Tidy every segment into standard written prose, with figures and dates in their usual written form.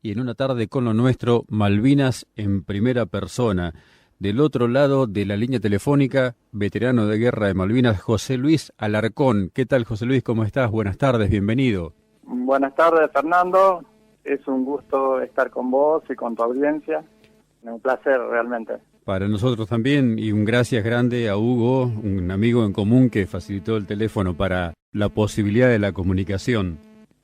y en una tarde con lo nuestro, Malvinas en primera persona. Del otro lado de la línea telefónica, veterano de guerra de Malvinas, José Luis Alarcón. ¿Qué tal, José Luis? ¿Cómo estás? Buenas tardes, bienvenido. Buenas tardes, Fernando. Es un gusto estar con vos y con tu audiencia. Un placer, realmente. Para nosotros también, y un gracias grande a Hugo, un amigo en común que facilitó el teléfono para la posibilidad de la comunicación.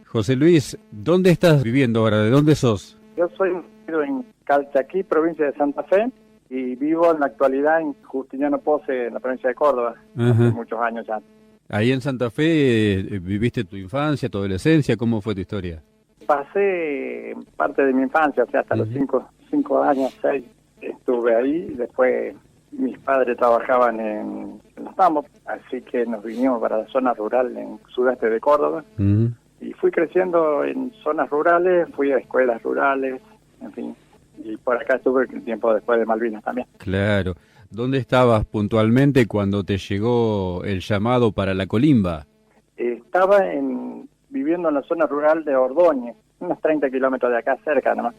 José Luis, ¿dónde estás viviendo ahora? ¿De dónde sos? Yo soy nacido en Calchaquí, provincia de Santa Fe, y vivo en la actualidad en Justiniano Pose, en la provincia de Córdoba, hace muchos años ya. Ahí en Santa Fe, ¿viviste tu infancia, tu adolescencia? ¿Cómo fue tu historia? Pasé parte de mi infancia, o sea, hasta los 5 años, 6, estuve ahí. Después mis padres trabajaban en los tambos, así que nos vinimos para la zona rural en sudeste de Córdoba. Y fui creciendo en zonas rurales, fui a escuelas rurales, en fin. Y por acá estuve el tiempo después de Malvinas también. Claro. ¿Dónde estabas puntualmente cuando te llegó el llamado para la colimba? Estaba viviendo en la zona rural de Ordóñez, unos 30 kilómetros de acá cerca nomás.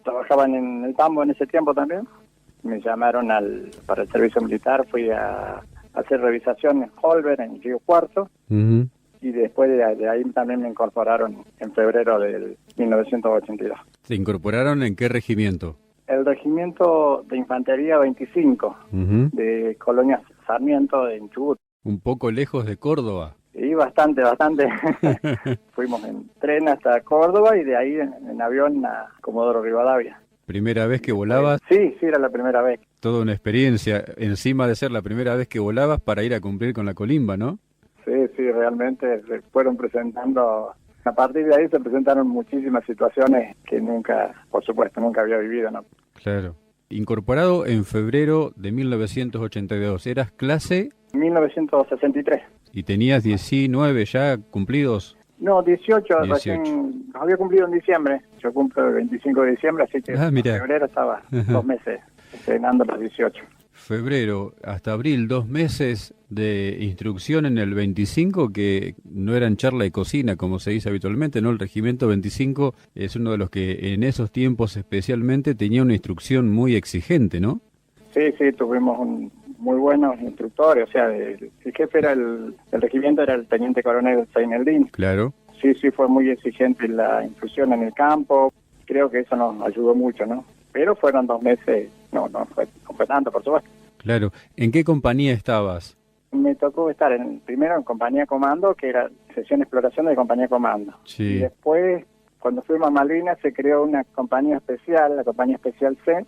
Trabajaban en el tambo en ese tiempo también. Me llamaron para el servicio militar, fui a hacer revisación en Holber, en Río Cuarto. Y después de ahí también me incorporaron en febrero del 1982. ¿Te incorporaron en qué regimiento? El regimiento de infantería 25 de Colonia Sarmiento en Chubut. Un poco lejos de Córdoba. Sí, bastante. Fuimos en tren hasta Córdoba y de ahí en avión a Comodoro Rivadavia. ¿Primera vez que volabas? Sí, era la primera vez. Toda una experiencia, encima de ser la primera vez que volabas para ir a cumplir con la colimba, ¿no? Sí, realmente se fueron presentando. A partir de ahí se presentaron muchísimas situaciones que por supuesto, nunca había vivido, ¿no? Claro. Incorporado en febrero de 1982. ¿Eras clase? 1963. ¿Y tenías 19 ya cumplidos? No, 18. Recién había cumplido en diciembre. Yo cumplo el 25 de diciembre, así que en febrero estaba 2 meses estrenando los 18. Febrero hasta abril, 2 meses de instrucción en el 25, que no eran charla de cocina, como se dice habitualmente, ¿no? El regimiento 25 es uno de los que en esos tiempos especialmente tenía una instrucción muy exigente, ¿no? Sí, tuvimos muy buenos instructores, o sea, el jefe el regimiento era el teniente coronel Seineldín. Claro. Sí, fue muy exigente la instrucción en el campo, creo que eso nos ayudó mucho, ¿no? Pero fueron 2 meses, no fue tanto, por supuesto. Claro. ¿En qué compañía estabas? Me tocó estar primero en compañía comando, que era sesión exploración de compañía comando. Sí. Y después, cuando fuimos a Malvinas, se creó una compañía especial, la compañía especial C,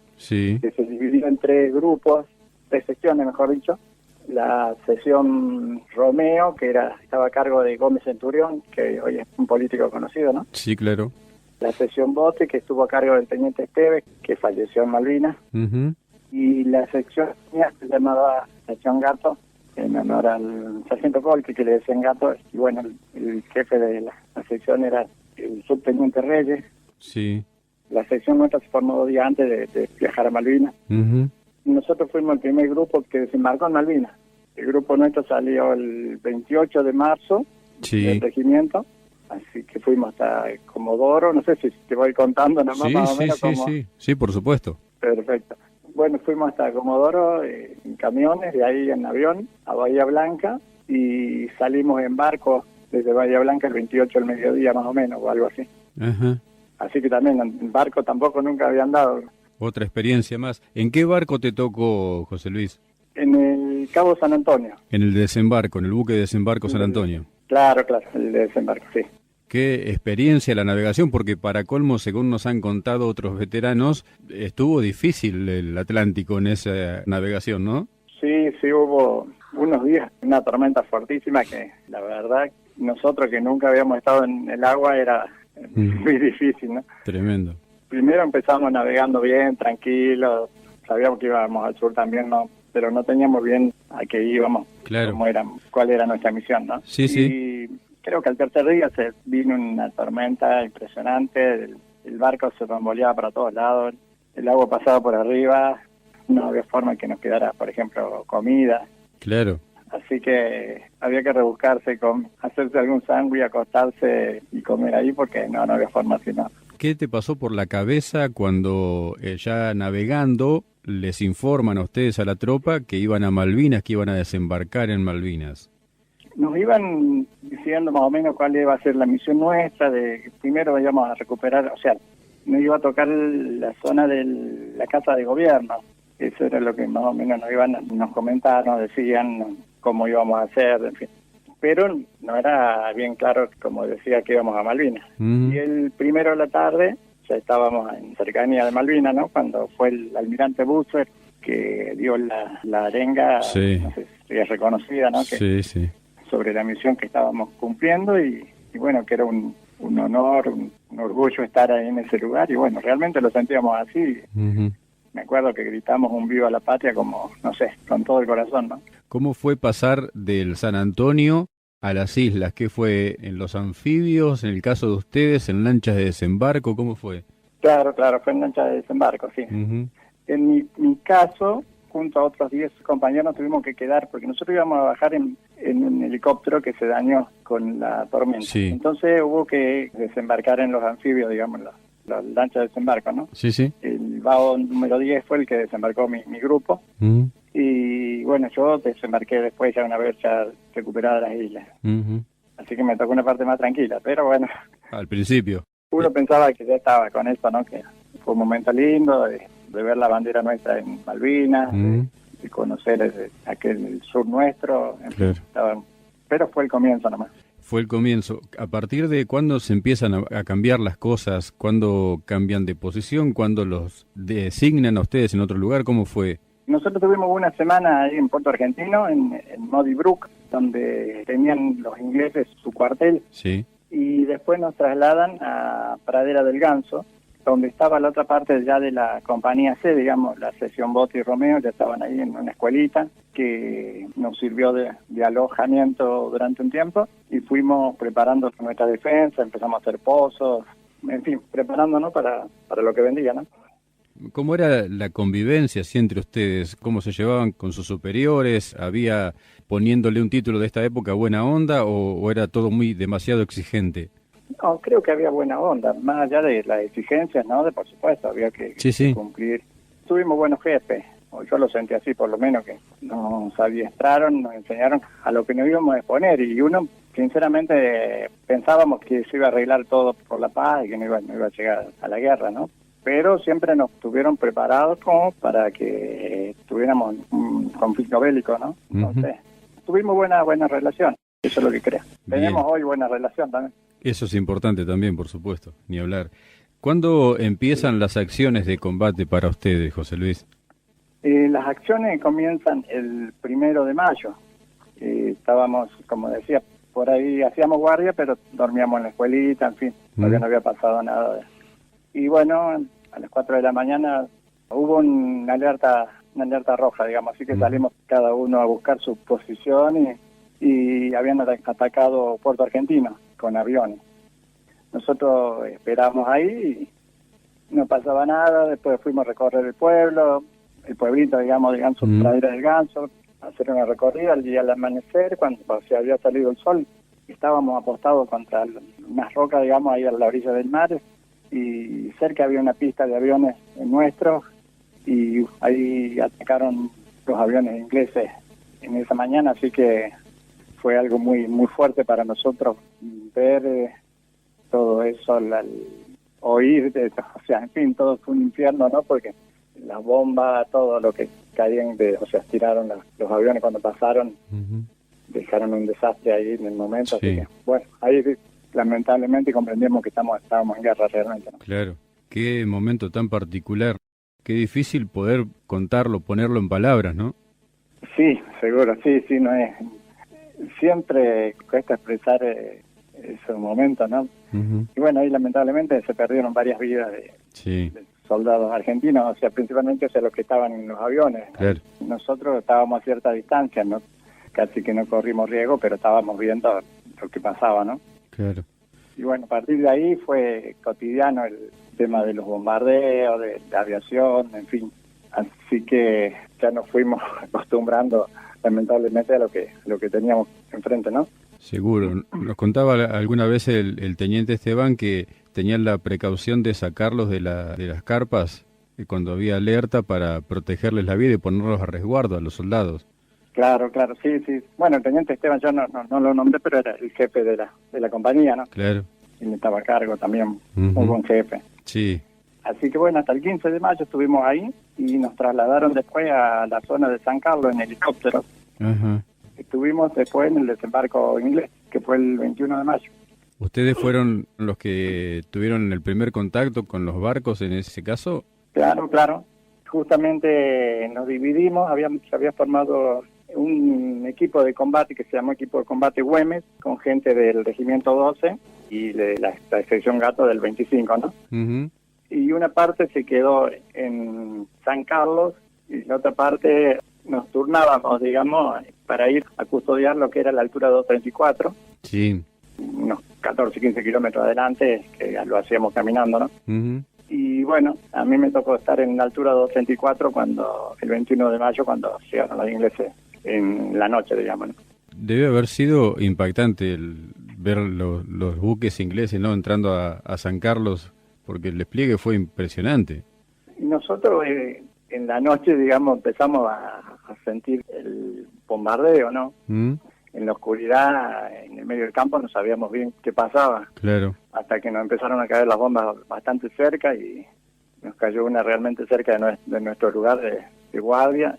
que se dividió en 3 grupos, 3 secciones, mejor dicho. La sesión Romeo, que estaba a cargo de Gómez Centurión, que hoy es un político conocido, ¿no? Sí, claro. La sesión Bote, que estuvo a cargo del teniente Esteves, que falleció en Malvinas. Y la sección mía se llamaba sección Gato, en honor al sargento Colque, que le decían Gato. Y bueno, el jefe de la sección era el subteniente Reyes. Sí. La sección nuestra se formó 2 días antes de viajar a Malvinas. Nosotros fuimos el primer grupo que desembarcó en Malvinas. El grupo nuestro salió el 28 de marzo del regimiento. Así que fuimos hasta Comodoro, no sé si te voy contando nada más, más o menos. Sí, por supuesto. Perfecto. Bueno, fuimos hasta Comodoro en camiones, de ahí en avión a Bahía Blanca, y salimos en barco desde Bahía Blanca el 28 del mediodía más o menos, o algo así. Así que también en barco tampoco nunca había andado. Otra experiencia más. ¿En qué barco te tocó, José Luis? En el Cabo San Antonio. En el desembarco, en el buque de desembarco San Antonio. Claro, el de desembarco, sí. Qué experiencia la navegación, porque para colmo, según nos han contado otros veteranos, estuvo difícil el Atlántico en esa navegación, ¿no? Sí, hubo unos días, una tormenta fortísima que la verdad nosotros que nunca habíamos estado en el agua era muy difícil, ¿no? Tremendo. Primero empezamos navegando bien, tranquilos, sabíamos que íbamos al sur también, ¿no? Pero no teníamos bien a qué íbamos, claro, cuál era nuestra misión, ¿no? Sí. Y creo que al tercer día se vino una tormenta impresionante, el barco se bamboleaba para todos lados, el agua pasaba por arriba, no había forma que nos quedara, por ejemplo, comida. Claro. Así que había que rebuscarse, hacerse algún sándwich, acostarse y comer ahí porque no había forma sino. ¿Qué te pasó por la cabeza cuando ya navegando les informan a ustedes, a la tropa, que iban a Malvinas, que iban a desembarcar en Malvinas? Nos iban diciendo más o menos cuál iba a ser la misión nuestra, de que primero íbamos a recuperar, o sea, nos iba a tocar la zona de la casa de gobierno. Eso era lo que más o menos nos comentaban, nos decían cómo íbamos a hacer, en fin. Pero no era bien claro, como decía, que íbamos a Malvinas. Y el primero de la tarde, ya estábamos en cercanía de Malvinas, ¿no? Cuando fue el almirante Busser que dio la arenga, sí. No sé si es reconocida, ¿no? Sí, sí. Sobre la misión que estábamos cumpliendo y bueno, que era un honor, un orgullo estar ahí en ese lugar y bueno, realmente lo sentíamos así. Me acuerdo que gritamos un viva la patria como, no sé, con todo el corazón, ¿no? ¿Cómo fue pasar del San Antonio a las islas? ¿Qué fue en los anfibios, en el caso de ustedes, en lanchas de desembarco? ¿Cómo fue? Claro, fue en lancha de desembarco, sí. En mi caso, junto a otros 10 compañeros, tuvimos que quedar, porque nosotros íbamos a bajar en un helicóptero que se dañó con la tormenta. Sí. Entonces hubo que desembarcar en los anfibios, digamos, las lanchas de desembarco, ¿no? Sí, sí. El BAO número 10 fue el que desembarcó mi grupo. Y bueno, yo desembarqué después ya una vez ya recuperada las islas. Así que me tocó una parte más tranquila, pero bueno. Al principio. Uno pensaba que ya estaba con esto, ¿no? Que fue un momento lindo de ver la bandera nuestra en Malvinas, de conocer aquel sur nuestro. En fin, pero fue el comienzo nomás. Fue el comienzo. ¿A partir de cuándo se empiezan a cambiar las cosas? ¿Cuándo cambian de posición? ¿Cuándo los designan a ustedes en otro lugar? ¿Cómo fue? Nosotros tuvimos una semana ahí en Puerto Argentino, en Muddy Brook, donde tenían los ingleses su cuartel. Sí. Y después nos trasladan a Pradera del Ganso, donde estaba la otra parte ya de la compañía C, digamos, la sección Bote y Romeo, ya estaban ahí en una escuelita que nos sirvió de alojamiento durante un tiempo y fuimos preparando nuestra defensa, empezamos a hacer pozos, en fin, preparándonos para lo que vendría, ¿no? ¿Cómo era la convivencia así entre ustedes? ¿Cómo se llevaban con sus superiores? ¿Había, poniéndole un título de esta época, buena onda o era todo muy demasiado exigente? No, creo que había buena onda, más allá de las exigencias, ¿no? Por supuesto, había que cumplir. Tuvimos buenos jefes, o yo lo sentí así por lo menos, que nos adiestraron, nos enseñaron a lo que nos íbamos a exponer y uno, sinceramente, pensábamos que se iba a arreglar todo por la paz y que no iba a llegar a la guerra, ¿no? Pero siempre nos tuvieron preparados como para que tuviéramos un conflicto bélico, ¿no? Entonces, tuvimos buena relación, eso es lo que creo. Tenemos hoy buena relación también. Eso es importante también, por supuesto, ni hablar. ¿Cuándo empiezan las acciones de combate para ustedes, José Luis? Las acciones comienzan el 1 de mayo. Estábamos, como decía, por ahí hacíamos guardia, pero dormíamos en la escuelita, en fin, todavía no había pasado nada. Y bueno, a las 4 de la mañana hubo una alerta roja, digamos, así que salimos cada uno a buscar su posición y habían atacado Puerto Argentino con aviones. Nosotros esperamos ahí y no pasaba nada, después fuimos a recorrer el pueblito, digamos, de Ganso, Pradera del Ganso, a hacer una recorrida al día al amanecer, cuando se había salido el sol, estábamos apostados contra unas rocas, digamos, ahí a la orilla del mar, y cerca había una pista de aviones nuestros, y ahí atacaron los aviones ingleses en esa mañana, así que fue algo muy muy fuerte para nosotros ver todo eso, oír, o sea, en fin, todo fue un infierno, ¿no? Porque las bombas, todo lo que caían, o sea, tiraron los aviones cuando pasaron, dejaron un desastre ahí en el momento, así que, bueno, ahí lamentablemente comprendimos que estábamos en guerra realmente, ¿no? Claro, qué momento tan particular, qué difícil poder contarlo, ponerlo en palabras, ¿no? Sí, seguro, sí, no es... Siempre cuesta expresar ese momento, ¿no? Y bueno, ahí lamentablemente se perdieron varias vidas de soldados argentinos, o sea, principalmente los que estaban en los aviones. Claro. Nosotros estábamos a cierta distancia, ¿no? Casi que no corrimos riesgo, pero estábamos viendo lo que pasaba, ¿no? Claro. Y bueno, a partir de ahí fue cotidiano el tema de los bombardeos, de la aviación, en fin. Así que ya nos fuimos acostumbrando lamentablemente a lo que teníamos enfrente, ¿no? Seguro. Nos contaba alguna vez el teniente Esteban que tenían la precaución de sacarlos de las carpas cuando había alerta para protegerles la vida y ponerlos a resguardo a los soldados. Claro, claro, sí, sí. Bueno, el teniente Esteban yo no lo nombré, pero era el jefe de la compañía, ¿no? Claro. Y me estaba a cargo también, muy buen jefe. Sí. Así que bueno, hasta el 15 de mayo estuvimos ahí y nos trasladaron después a la zona de San Carlos en helicóptero. Ajá. Estuvimos después en el desembarco inglés, que fue el 21 de mayo. ¿Ustedes fueron los que tuvieron el primer contacto con los barcos en ese caso? Claro, claro. Justamente nos dividimos, se había formado un equipo de combate que se llamó Equipo de Combate Güemes, con gente del Regimiento 12 y de la sección Gato del 25, ¿no? Uh-huh. Y una parte se quedó en San Carlos y la otra parte nos turnábamos, digamos, para ir a custodiar lo que era la altura 234. Sí. Unos 14, 15 kilómetros adelante, que lo hacíamos caminando, ¿no? Uh-huh. Y bueno, a mí me tocó estar en la altura 234 cuando el 21 de mayo, cuando llegaron los ingleses en la noche, digamos, ¿no? Debe haber sido impactante ver los buques ingleses, ¿no?, entrando a San Carlos, porque el despliegue fue impresionante. Y nosotros en la noche, digamos, empezamos a sentir el bombardeo, ¿no? ¿Mm? En la oscuridad, en el medio del campo, no sabíamos bien qué pasaba. Claro. Hasta que nos empezaron a caer las bombas bastante cerca y nos cayó una realmente cerca de nuestro lugar de guardia.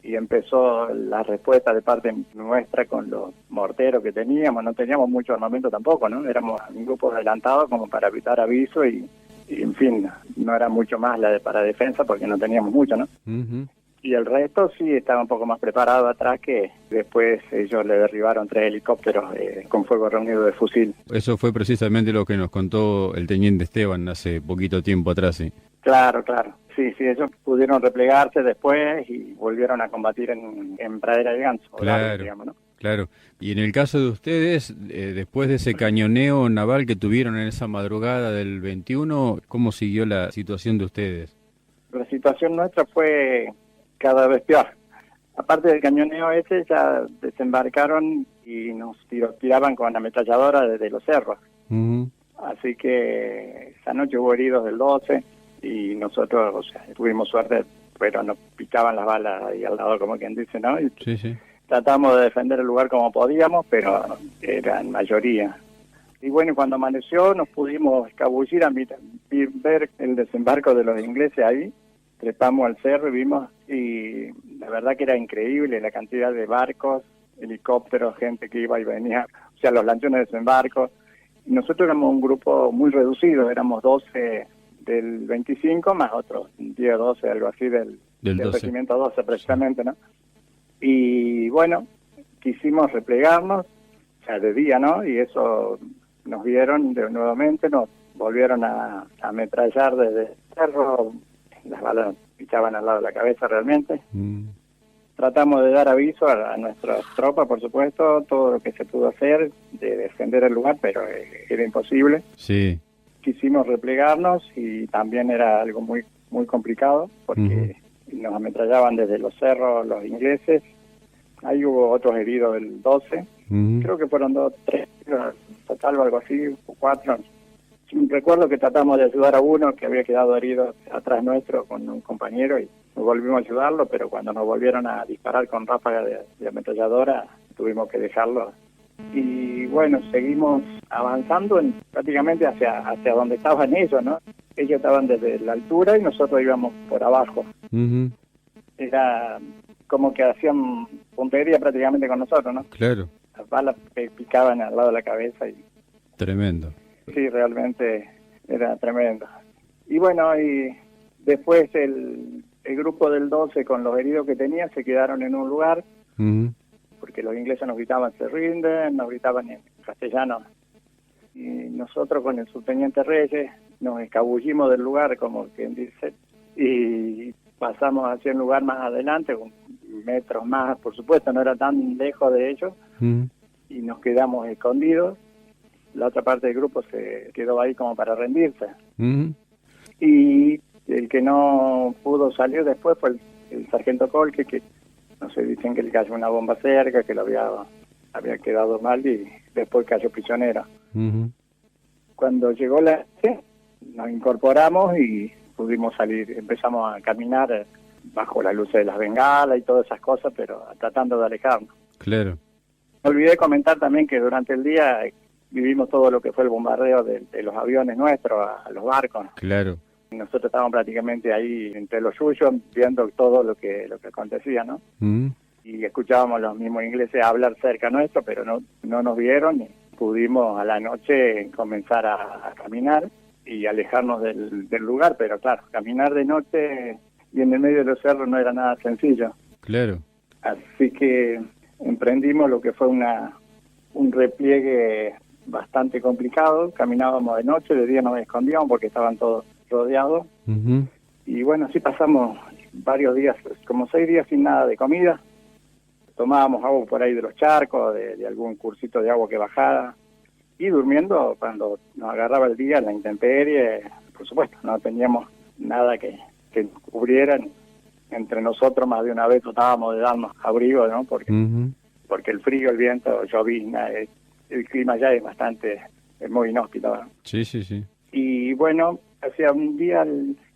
Y empezó la respuesta de parte nuestra con los morteros que teníamos. No teníamos mucho armamento tampoco, ¿no? Éramos un grupo adelantado como para evitar aviso y en fin, no era mucho más para defensa porque no teníamos mucho, ¿no? Uh-huh. Y el resto sí estaba un poco más preparado atrás, que después ellos le derribaron 3 helicópteros con fuego reunido de fusil. Eso fue precisamente lo que nos contó el teniente Esteban hace poquito tiempo atrás, sí. Claro, claro. Sí, ellos pudieron replegarse después y volvieron a combatir en Pradera del Ganso. Claro, digamos, ¿no? claro. Y en el caso de ustedes, después de ese cañoneo naval que tuvieron en esa madrugada del 21, ¿cómo siguió la situación de ustedes? La situación nuestra fue cada vez peor. Aparte del cañoneo ese, ya desembarcaron y nos tiraban con ametralladora desde los cerros. Uh-huh. Así que esa noche hubo heridos del 12 y nosotros, o sea, tuvimos suerte, pero nos picaban las balas ahí al lado, como quien dice, ¿no? Y sí, sí. tratamos de defender el lugar como podíamos, pero era en mayoría. Y bueno, cuando amaneció nos pudimos escabullir ver el desembarco de los ingleses ahí. Trepamos al cerro y vimos, y la verdad que era increíble la cantidad de barcos, helicópteros, gente que iba y venía, o sea, los lanchones de desembarco. Y nosotros éramos un grupo muy reducido, éramos 12 del 25 más otros 10 o 12, algo así, del regimiento 12 precisamente, ¿no? Y bueno, quisimos replegarnos, o sea, de día, ¿no? Y eso nos vieron nuevamente, nos volvieron a ametrallar desde el cerro. Las balas nos pichaban al lado de la cabeza realmente. Tratamos de dar aviso a nuestras tropas, por supuesto, todo lo que se pudo hacer, de defender el lugar, pero era imposible. Sí. Quisimos replegarnos y también era algo muy muy complicado, porque nos ametrallaban desde los cerros los ingleses. Ahí hubo otros heridos del 12. Creo que fueron 2, 3, total o algo así, o 4. Recuerdo que tratamos de ayudar a uno que había quedado herido atrás nuestro con un compañero y nos volvimos a ayudarlo, pero cuando nos volvieron a disparar con ráfaga de ametralladora tuvimos que dejarlo. Y bueno, seguimos avanzando prácticamente hacia donde estaban ellos, ¿no? Ellos estaban desde la altura y nosotros íbamos por abajo. Era como que hacían puntería prácticamente con nosotros, ¿no? Claro. Las balas picaban al lado de la cabeza y... Tremendo. Sí, realmente era tremendo. Y bueno, y después el grupo del 12 con los heridos que tenía se quedaron en un lugar, porque los ingleses nos gritaban se rinden, nos gritaban en castellano. Y nosotros con el subteniente Reyes nos escabullimos del lugar, como quien dice, y pasamos hacia un lugar más adelante, metros más, por supuesto, no era tan lejos de ellos, y nos quedamos escondidos. La otra parte del grupo se quedó ahí como para rendirse. Y el que no pudo salir después fue el sargento Colque, que no sé, dicen que le cayó una bomba cerca, que lo había quedado mal y después cayó prisionero. Cuando llegó la noche, nos incorporamos y pudimos salir, empezamos a caminar bajo la luz de las bengalas y todas esas cosas, pero tratando de alejarnos. Claro. Me olvidé comentar también que durante el día vivimos todo lo que fue el bombardeo de los aviones nuestros a los barcos. Claro. Nosotros estábamos prácticamente ahí entre los suyos viendo todo lo que acontecía, ¿no? Y escuchábamos los mismos ingleses hablar cerca nuestro, pero no nos vieron y pudimos a la noche comenzar a caminar y alejarnos del lugar, pero claro, caminar de noche y en el medio de los cerros no era nada sencillo. Claro. Así que emprendimos lo que fue un repliegue bastante complicado. Caminábamos de noche, de día nos escondíamos porque estaban todos rodeados. Y bueno, así pasamos varios días, como 6 días sin nada de comida. Tomábamos agua por ahí de los charcos, de algún cursito de agua que bajara. Y durmiendo cuando nos agarraba el día en la intemperie, por supuesto, no teníamos nada que nos cubrieran. Entre nosotros más de una vez tratábamos de darnos abrigo, ¿no? Porque el frío, el viento, llovizna, el clima ya es muy inhóspito, ¿no? Sí, sí, sí. Y bueno, hacía un día,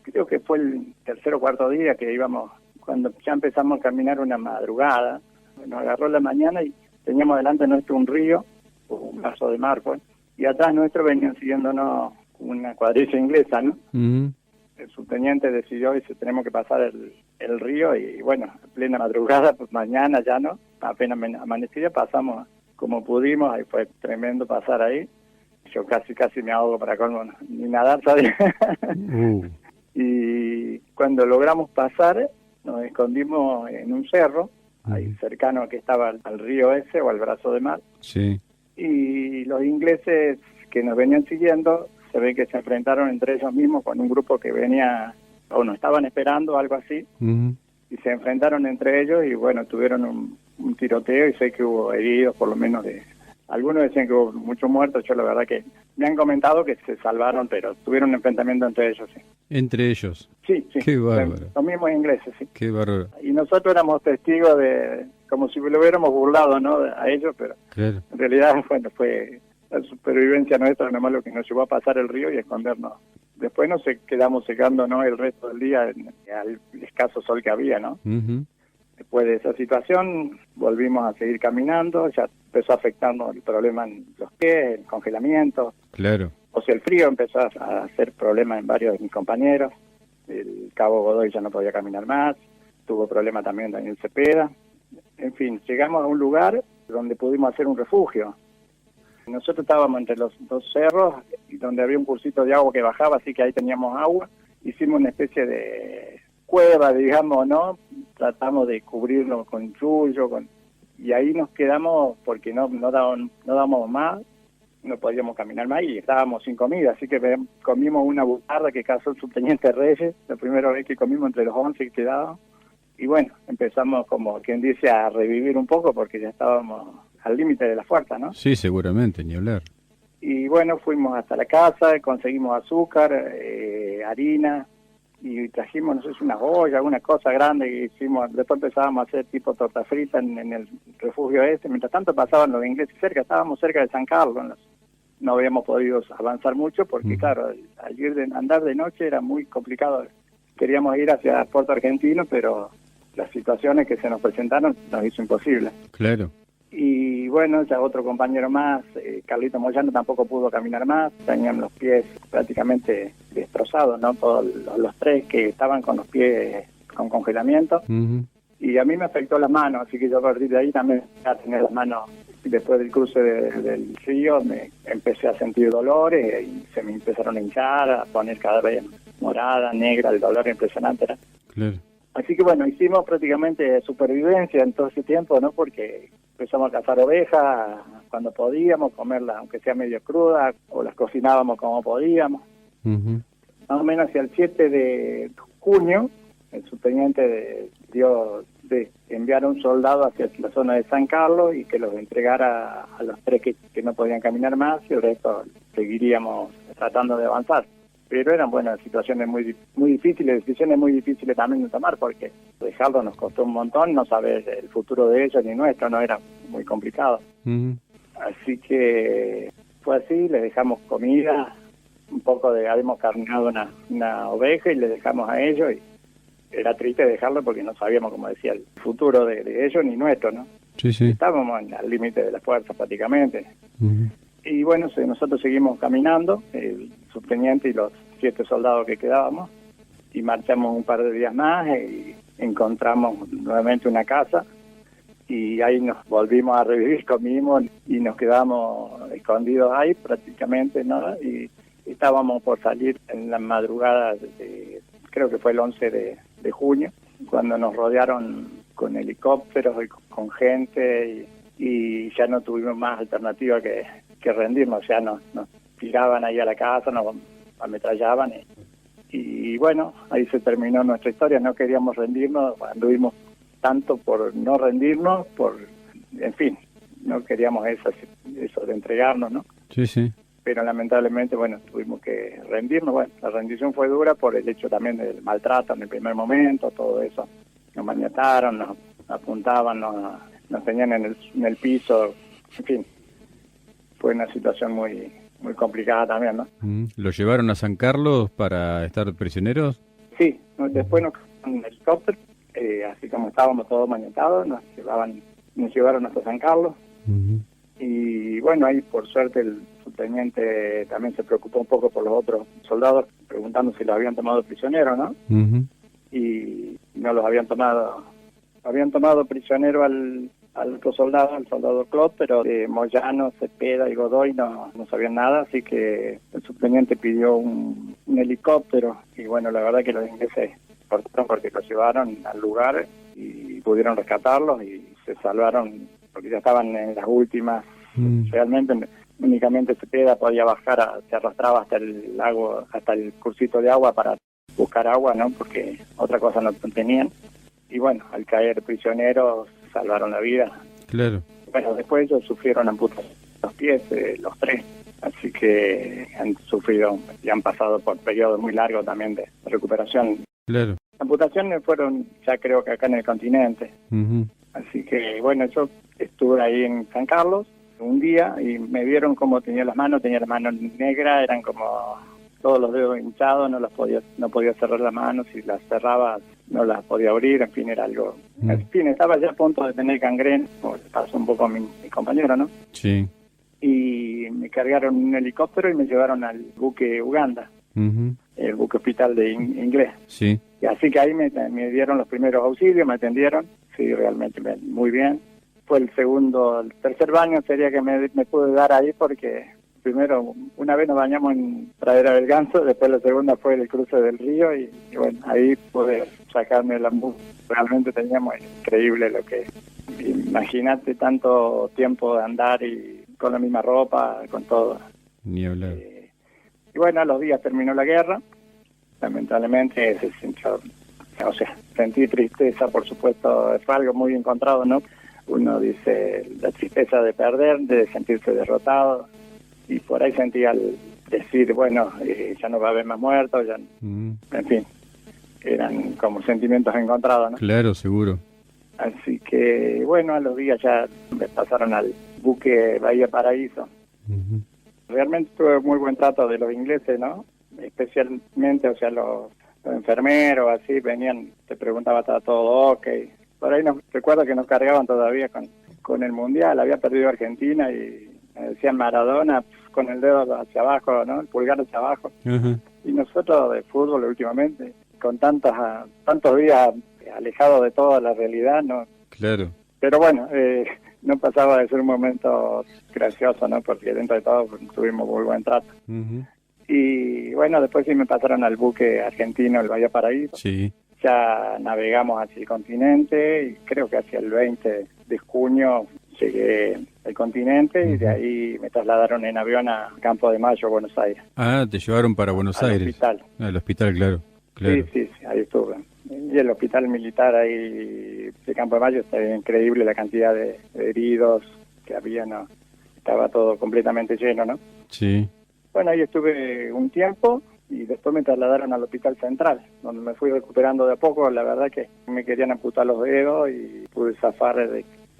creo que fue el tercer o cuarto día que íbamos, cuando ya empezamos a caminar una madrugada, nos agarró la mañana y teníamos delante nuestro un río, un vaso de mar, pues, y atrás nuestro venían siguiéndonos una cuadrilla inglesa, ¿no? El subteniente decidió, dice, tenemos que pasar el río, y bueno, en plena madrugada, pues mañana ya no, apenas amanecía, pasamos como pudimos, ahí fue tremendo pasar ahí. Yo casi me ahogo para colmo, ni nadar sabía. Y cuando logramos pasar, nos escondimos en un cerro, ahí cercano que estaba al río ese o al brazo de mar. Sí. Y los ingleses que nos venían siguiendo, se ve que se enfrentaron entre ellos mismos con un grupo que venía, o nos estaban esperando, algo así, y se enfrentaron entre ellos y bueno, tuvieron un tiroteo y sé que hubo heridos, por lo menos algunos decían que hubo muchos muertos. Yo la verdad que me han comentado que se salvaron, pero tuvieron un enfrentamiento entre ellos, sí. ¿Entre ellos? Sí, sí. Qué bárbaro. Los mismos ingleses, sí. Qué bárbaro. Y nosotros éramos testigos como si lo hubiéramos burlado, ¿no? A ellos, pero claro. En realidad, bueno, fue la supervivencia nuestra, nomás lo que nos llevó a pasar el río y a escondernos. Después nos quedamos secando, ¿no? El resto del día al escaso sol que había, ¿no? Después de esa situación volvimos a seguir caminando, ya empezó a afectarnos el problema en los pies, el congelamiento. Claro. O sea, el frío empezó a hacer problemas en varios de mis compañeros. El cabo Godoy ya no podía caminar más, tuvo problema también Daniel Cepeda. En fin, llegamos a un lugar donde pudimos hacer un refugio. Nosotros estábamos entre los dos cerros y donde había un cursito de agua que bajaba, así que ahí teníamos agua. Hicimos una especie de cueva, digamos, ¿no? Tratamos de cubrirlo con chullo, y ahí nos quedamos porque no dábamos más, no podíamos caminar más y estábamos sin comida, así que comimos una butarda que cazó el subteniente Reyes, la primera vez que comimos entre los 11 que quedaban, y bueno, empezamos como quien dice a revivir un poco porque ya estábamos al límite de la fuerza, ¿no? Sí, seguramente, ni hablar. Y bueno, fuimos hasta la casa, conseguimos azúcar, harina, y trajimos, no sé si una olla, alguna cosa grande que hicimos. Después empezábamos a hacer tipo torta frita en el refugio ese. Mientras tanto pasaban los ingleses cerca, estábamos cerca de San Carlos. No habíamos podido avanzar mucho porque, claro, andar de noche era muy complicado. Queríamos ir hacia Puerto Argentino, pero las situaciones que se nos presentaron nos hizo imposible. Claro. Y bueno, ya otro compañero más, Carlito Moyano, tampoco pudo caminar más, tenían los pies prácticamente destrozados, ¿no? Todos los tres que estaban con los pies con congelamiento. Y a mí me afectó las manos, así que yo a partir de ahí también a tener las manos, después del cruce del río, me empecé a sentir dolores y se me empezaron a hinchar, a poner cada vez morada, negra, el dolor impresionante era. Claro. Así que bueno, hicimos prácticamente supervivencia en todo ese tiempo, ¿no? Porque empezamos a cazar ovejas cuando podíamos, comerlas aunque sea medio crudas, o las cocinábamos como podíamos. Más o menos hacia el 7 de junio, el subteniente dio de enviar a un soldado hacia la zona de San Carlos y que los entregara a los tres que no podían caminar más, y el resto seguiríamos tratando de avanzar. Pero eran, bueno, situaciones muy difíciles, decisiones muy difíciles también de tomar, porque dejarlo nos costó un montón, no saber el futuro de ellos ni nuestro, no era muy complicado. Así que fue así, les dejamos comida, un poco habíamos carneado una oveja y les dejamos a ellos, y era triste dejarlo porque no sabíamos, como decía, el futuro de ellos ni nuestro, ¿no? Sí, sí. Estábamos al límite de las fuerzas prácticamente. Uh-huh. Y bueno, nosotros seguimos caminando, el subteniente y los 7 soldados que quedábamos, y marchamos un par de días más y encontramos nuevamente una casa, y ahí nos volvimos a revivir, comimos y nos quedamos escondidos ahí prácticamente, ¿no? Y estábamos por salir en la madrugada, creo que fue el 11 de junio, cuando nos rodearon con helicópteros y con gente, y ya no tuvimos más alternativa que rendirnos. O sea, nos tiraban ahí a la casa, nos ametrallaban, y bueno, ahí se terminó nuestra historia. No queríamos rendirnos, anduvimos tanto por no rendirnos, en fin, no queríamos eso de entregarnos, ¿no? Sí, sí. Pero lamentablemente, bueno, tuvimos que rendirnos. Bueno, la rendición fue dura por el hecho también del maltrato en el primer momento, todo eso. Nos maniataron, nos apuntaban, nos tenían en el piso, en fin. Fue una situación muy muy complicada también, ¿no? ¿Lo llevaron a San Carlos para estar prisioneros? Sí, después nos en helicóptero, así como estábamos todos maniatados, nos llevaron hasta San Carlos. Uh-huh. Y bueno, ahí por suerte el subteniente también se preocupó un poco por los otros soldados, preguntando si los habían tomado prisioneros, ¿no? Uh-huh. Y no los habían tomado. Habían tomado prisionero al otro soldado, al soldado Claude, pero de Moyano, Cepeda y Godoy no sabían nada, así que el subteniente pidió un helicóptero, y bueno, la verdad que los ingleses cortaron porque los llevaron al lugar y pudieron rescatarlos y se salvaron porque ya estaban en las últimas. Realmente únicamente Cepeda podía bajar, se arrastraba hasta el lago, hasta el cursito de agua para buscar agua, ¿no? Porque otra cosa no tenían. Y bueno, al caer prisioneros salvaron la vida. Claro. Bueno, después ellos sufrieron amputación de los pies, los 3, así que han sufrido y han pasado por periodos muy largos también de recuperación. Claro. Amputaciones fueron ya creo que acá en el continente. Uh-huh. Así que bueno, yo estuve ahí en San Carlos un día y me vieron cómo tenía las manos negras, eran como todos los dedos hinchados, no podía cerrar las manos, si las cerraba no las podía abrir, en fin, era algo. En fin, estaba ya a punto de tener gangrena, como le pasó un poco a mi compañero, ¿no? Sí. Y me cargaron un helicóptero y me llevaron al buque Uganda, uh-huh. El buque hospital de inglés. Sí. Y así que ahí me dieron los primeros auxilios, me atendieron, sí, realmente muy bien. Fue el tercer baño sería que me pude dar ahí, porque primero, una vez nos bañamos en Pradera del Ganso, después la segunda fue el cruce del río, y bueno, ahí pude sacarme la ambulancia. Realmente teníamos increíble lo que... Imagínate tanto tiempo de andar y con la misma ropa, con todo. Ni hablar. Y bueno, a los días terminó la guerra, lamentablemente se sintió, o sea, sentí tristeza, por supuesto, fue algo muy encontrado, ¿no? Uno dice la tristeza de perder, de sentirse derrotado, y por ahí sentí al decir, bueno, ya no va a haber más muertos, ya, en fin, eran como sentimientos encontrados, ¿no? Claro, seguro. Así que, bueno, a los días ya me pasaron al buque Bahía Paraíso. Uh-huh. Realmente tuve muy buen trato de los ingleses, ¿no? Especialmente, o sea, los enfermeros, así, venían, te preguntaba, ¿estaba todo ok? Por ahí recuerdo que nos cargaban todavía con el Mundial, había perdido Argentina y me decían Maradona con el dedo hacia abajo, ¿no? El pulgar hacia abajo. Uh-huh. Y nosotros de fútbol últimamente, con tantos días alejados de toda la realidad, ¿no? Claro. Pero bueno, no pasaba de ser un momento gracioso, ¿no? Porque dentro de todo tuvimos muy buen trato. Uh-huh. Y bueno, después sí me pasaron al buque argentino, el Bahía Paraíso. Sí. Ya navegamos hacia el continente y creo que hacia el 20 de junio llegué al continente. Uh-huh. Y de ahí me trasladaron en avión a Campo de Mayo, Buenos Aires. Ah, te llevaron para Buenos Aires. Al hospital. Al hospital, claro. Sí, ahí estuve. Y el hospital militar ahí de Campo de Mayo está increíble, la cantidad de heridos que había, ¿no? Estaba todo completamente lleno, ¿no? Sí. Bueno, ahí estuve un tiempo y después me trasladaron al Hospital Central, donde me fui recuperando de a poco. La verdad que me querían amputar los dedos y pude zafar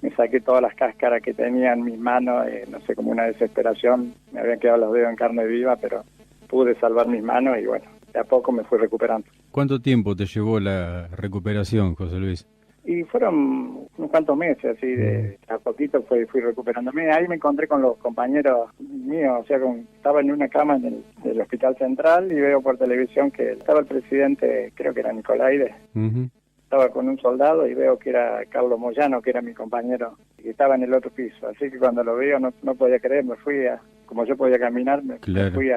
me saqué todas las cáscaras que tenía en mis manos, no sé, como una desesperación, me habían quedado los dedos en carne viva, pero pude salvar mis manos y bueno, de a poco me fui recuperando. ¿Cuánto tiempo te llevó la recuperación, José Luis? Y fueron unos cuantos meses, así, a poquito fui recuperándome. Ahí me encontré con los compañeros míos, o sea, estaba en una cama en el Hospital Central y veo por televisión que estaba el presidente, creo que era Nicolaides, estaba con un soldado y veo que era Carlos Moyano, que era mi compañero, y estaba en el otro piso. Así que cuando lo veo no podía creer, como yo podía caminar, me fui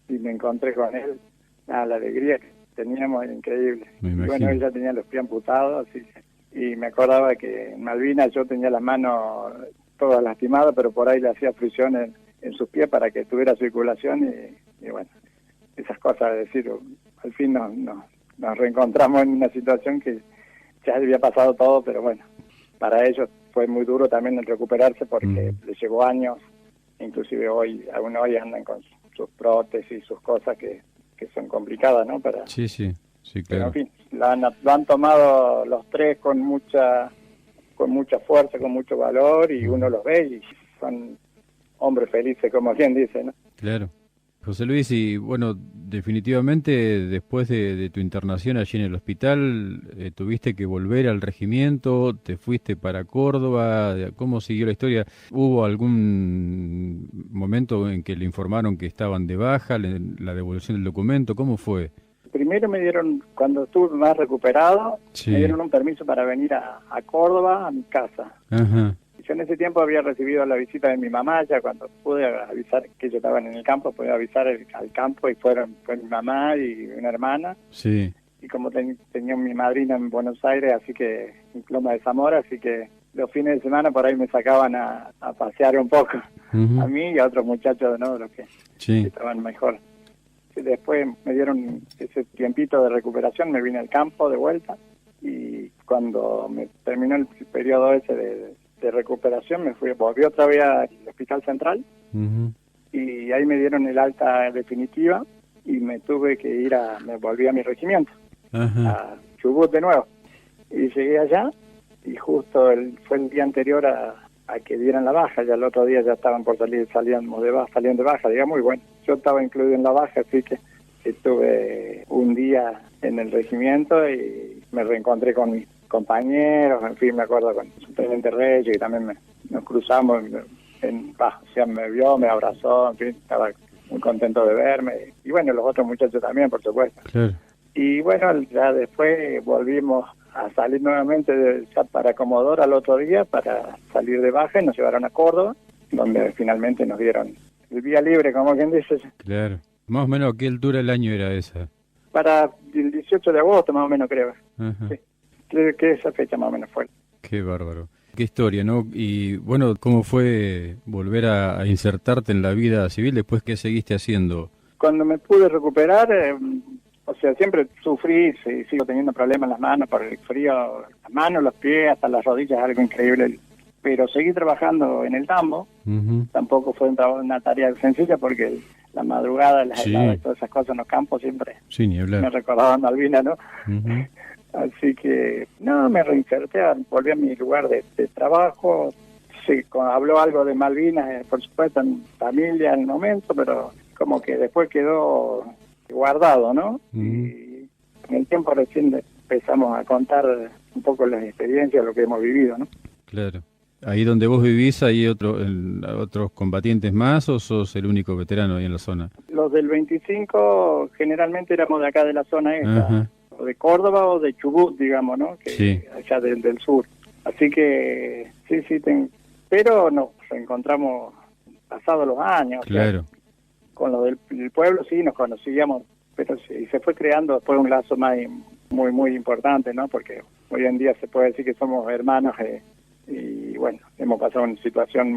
y me encontré con él. La alegría que teníamos era increíble. Y bueno, él ya tenía los pies amputados, así que... Y me acordaba que en Malvinas yo tenía las manos todas lastimadas, pero por ahí le hacía fricción en sus pies para que tuviera circulación y bueno, esas cosas, es decir, al fin nos reencontramos en una situación que ya había pasado todo, pero bueno, para ellos fue muy duro también el recuperarse porque les llevó años, inclusive aún hoy andan con sus prótesis, sus cosas que son complicadas, ¿no? Sí, claro. Pero en fin, lo han tomado los tres con mucha fuerza, con mucho valor, y uno los ve y son hombres felices, como quien dice, ¿no? Claro. José Luis, y bueno, definitivamente después de tu internación allí en el hospital, tuviste que volver al regimiento, te fuiste para Córdoba, ¿cómo siguió la historia? ¿Hubo algún momento en que le informaron que estaban de baja, la devolución del documento? ¿Cómo fue? Primero me dieron, cuando estuve más recuperado, me dieron un permiso para venir a Córdoba, a mi casa. Ajá. Yo en ese tiempo había recibido la visita de mi mamá, ya cuando pude avisar que ellos estaban en el campo, pude avisar al campo y fue mi mamá y una hermana. Sí. Y como tenía mi madrina en Buenos Aires, así que en Loma de Zamora, así que los fines de semana por ahí me sacaban a pasear un poco, a mí y a otros muchachos, ¿no? Los que estaban mejor. Después me dieron ese tiempito de recuperación, me vine al campo de vuelta y cuando me terminó el periodo ese de recuperación volví otra vez al Hospital Central y ahí me dieron el alta definitiva y me tuve que me volví a mi regimiento, a Chubut de nuevo. Y llegué allá y justo fue el día anterior a que dieran la baja, ya el otro día ya estaban por saliendo de baja, digamos, y bueno, yo estaba incluido en la baja, así que estuve un día en el regimiento y me reencontré con mis compañeros, en fin, me acuerdo con el subteniente Reyes, y también nos cruzamos, o sea, me vio, me abrazó, en fin, estaba muy contento de verme, y bueno, los otros muchachos también, por supuesto. Claro. Y bueno, ya después volvimos a salir nuevamente ya para Comodoro al otro día para salir de baja y nos llevaron a Córdoba, donde finalmente nos dieron el vía libre, como quien dice. Claro. Más o menos, ¿a qué altura del año era esa? Para el 18 de agosto, más o menos, creo. Ajá. Sí. Creo que esa fecha más o menos fue. Qué bárbaro. Qué historia, ¿no? Y bueno, ¿cómo fue volver a insertarte en la vida civil después? ¿Qué seguiste haciendo? Cuando me pude recuperar, o sea, siempre sufrí y sigo teniendo problemas en las manos por el frío, las manos, los pies, hasta las rodillas, algo increíble. Pero seguí trabajando en el tambo. Tampoco fue una tarea sencilla porque la madrugada, las heladas, todas esas cosas en los campos siempre me recordaban Malvinas, ¿no? Así que, me reinserté, volví a mi lugar de trabajo. Sí, habló algo de Malvinas, por supuesto, en familia en el momento, pero como que después quedó guardado, ¿no? Y en el tiempo recién empezamos a contar un poco las experiencias, lo que hemos vivido, ¿no? Claro. ¿Ahí donde vos vivís hay otros combatientes más o sos el único veterano ahí en la zona? Los del 25 generalmente éramos de acá de la zona esta, o de Córdoba o de Chubut, digamos, ¿no? Que allá del sur. Así que sí, pero nos encontramos pasados los años. Claro. O sea, con los del pueblo sí nos conocíamos, pero sí, se fue creando después un lazo muy importante, ¿no? Porque hoy en día se puede decir que somos hermanos y bueno, hemos pasado una situación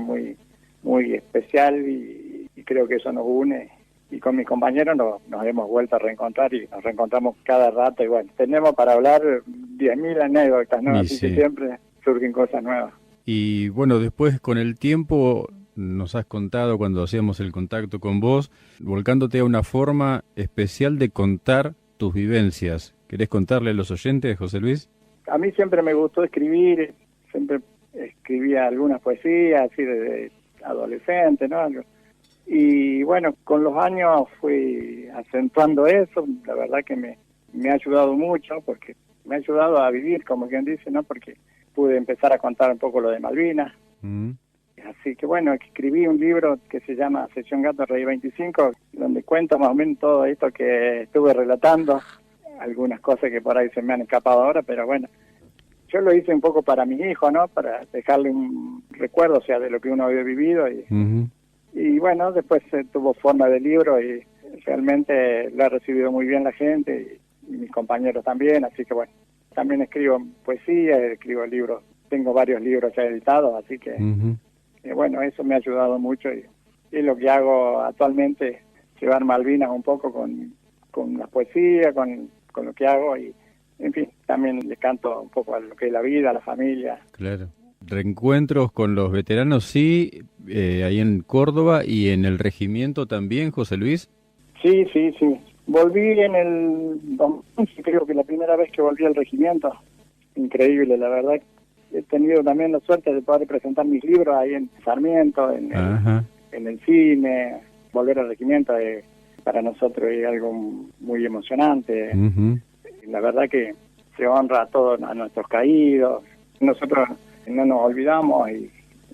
muy especial y creo que eso nos une, y con mis compañeros nos hemos vuelto a reencontrar y nos reencontramos cada rato y bueno, tenemos para hablar 10.000 anécdotas, ¿no? Así que siempre surgen cosas nuevas. Y bueno, después con el tiempo nos has contado cuando hacíamos el contacto con vos, volcándote a una forma especial de contar tus vivencias. ¿Querés contarle a los oyentes, José Luis? A mí siempre me gustó escribir, siempre escribía algunas poesías así desde adolescente, ¿no? Y bueno, con los años fui acentuando eso. La verdad que me ha ayudado mucho, porque me ha ayudado a vivir, como quien dice, ¿no? Porque pude empezar a contar un poco lo de Malvinas. Así que bueno, escribí un libro que se llama Sección Gato Rey 25, donde cuento más o menos todo esto que estuve relatando, algunas cosas que por ahí se me han escapado ahora, pero bueno, yo lo hice un poco para mi hijo, ¿no? Para dejarle un recuerdo, o sea, de lo que uno había vivido. Y bueno, después tuvo forma de libro y realmente lo ha recibido muy bien la gente y mis compañeros también, así que bueno, también escribo poesía, escribo libros, tengo varios libros ya editados, así que bueno, eso me ha ayudado mucho y lo que hago actualmente, llevar Malvinas un poco con la poesía, con lo que hago y en fin, también le canto un poco a lo que es la vida, a la familia. Claro. Reencuentros con los veteranos, sí, ahí en Córdoba y en el regimiento también, José Luis. Sí. Volví en el 2011, creo que la primera vez que volví al regimiento. Increíble, la verdad. He tenido también la suerte de poder presentar mis libros ahí en Sarmiento, en el cine. Volver al regimiento para nosotros es algo muy emocionante. La verdad que se honra a todos a nuestros caídos. Nosotros no nos olvidamos y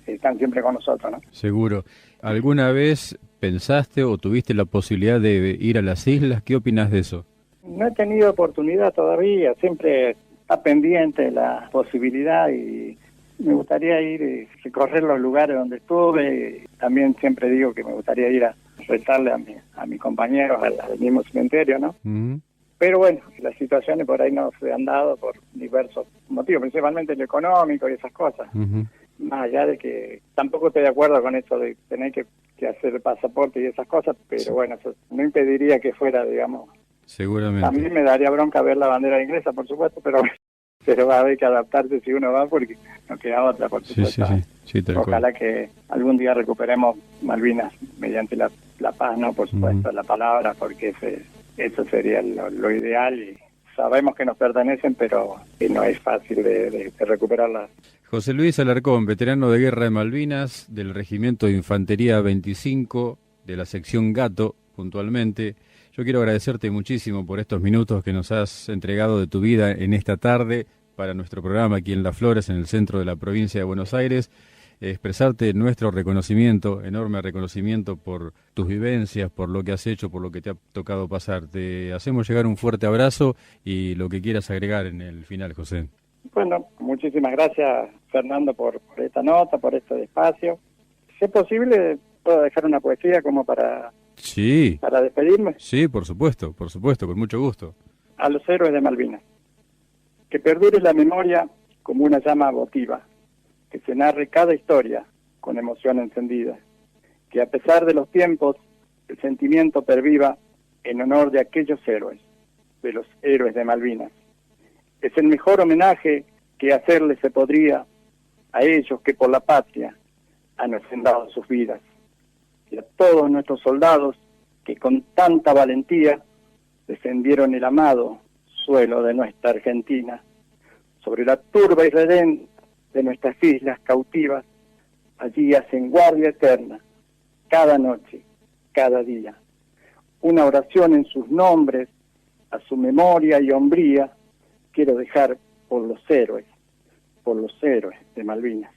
están siempre con nosotros, ¿no? Seguro. ¿Alguna vez pensaste o tuviste la posibilidad de ir a las islas? ¿Qué opinas de eso? No he tenido oportunidad todavía, siempre está pendiente la posibilidad y me gustaría ir y recorrer los lugares donde estuve. También siempre digo que me gustaría ir a rezarle a mis compañeros al mismo cementerio, ¿no? Pero bueno, las situaciones por ahí no se han dado por diversos motivos, principalmente el económico y esas cosas. Más allá de que tampoco estoy de acuerdo con eso de tener que hacer el pasaporte y esas cosas, pero bueno, eso no impediría que fuera, digamos. Seguramente. A mí me daría bronca ver la bandera inglesa, por supuesto, pero va a haber que adaptarse si uno va porque no queda otra, por supuesto. Sí, Ojalá que algún día recuperemos Malvinas mediante la paz, ¿no? Por supuesto, la palabra, porque eso sería lo ideal y sabemos que nos pertenecen, pero no es fácil de recuperarlas. José Luis Alarcón, veterano de guerra de Malvinas, del Regimiento de Infantería 25, de la sección Gato, puntualmente. Yo quiero agradecerte muchísimo por estos minutos que nos has entregado de tu vida en esta tarde para nuestro programa aquí en Las Flores, en el centro de la provincia de Buenos Aires. Expresarte nuestro reconocimiento, enorme reconocimiento por tus vivencias, por lo que has hecho, por lo que te ha tocado pasar. Te hacemos llegar un fuerte abrazo y lo que quieras agregar en el final, José. Bueno, muchísimas gracias, Fernando, por esta nota, por este espacio. Si es posible, puedo dejar una poesía como para despedirme. Sí, por supuesto, con mucho gusto. A los héroes de Malvinas. Que perdure la memoria como una llama votiva, que se narre cada historia con emoción encendida, que a pesar de los tiempos, el sentimiento perviva en honor de aquellos héroes, de los héroes de Malvinas. Es el mejor homenaje que hacerle se podría a ellos que por la patria han ofrendado sus vidas, y a todos nuestros soldados que con tanta valentía defendieron el amado suelo de nuestra Argentina, sobre la turba irredenta de nuestras islas cautivas. Allí hacen guardia eterna, cada noche, cada día. Una oración en sus nombres, a su memoria y hombría, quiero dejar por los héroes de Malvinas.